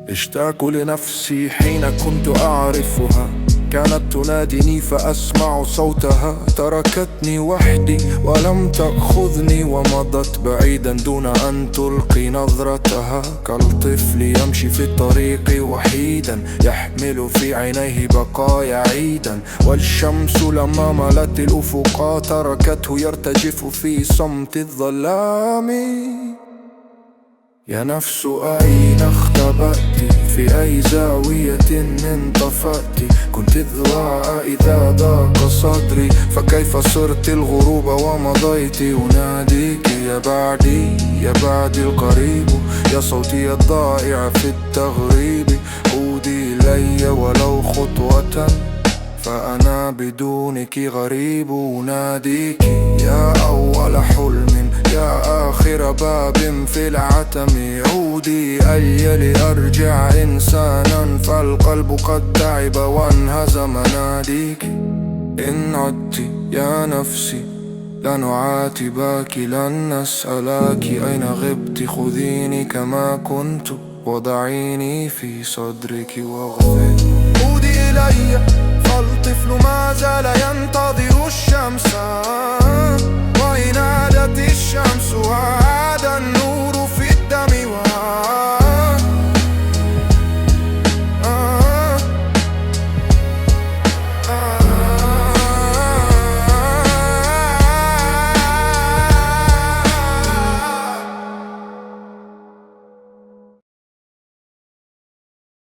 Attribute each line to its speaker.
Speaker 1: اشتاق لنفسي حين كنت أعرفها، كانت تناديني فأسمع صوتها. تركتني وحدي ولم تأخذني، ومضت بعيدا دون أن تلقي نظرتها. كالطفل يمشي في الطريق وحيدا، يحمل في عينيه بقايا عيدا. والشمس لما ملت الأفق تركته يرتجف في صمت الظلام. يا نفس أين اختبأت؟ في أي زاوية انطفأت؟ كنت الضواء إذا ضاق صدري، فكيف صرت الغروب ومضيت أناديك يا بعدي يا بعدي القريب. يا صوتي الضائع في التغريب، عودي إلي ولو خطوة، فأنا بدونك غريب. أناديك يا أول حلم، يا آخر باب في العتم. عودي لأرجع إنسانا، فالقلب قد تعب وانهزم. ناديك إن عدت يا نفسي لن أعاتبك، لن نسألك أين غبت. خذيني كما كنت وضعيني في صدرك واغفر. عودي إلي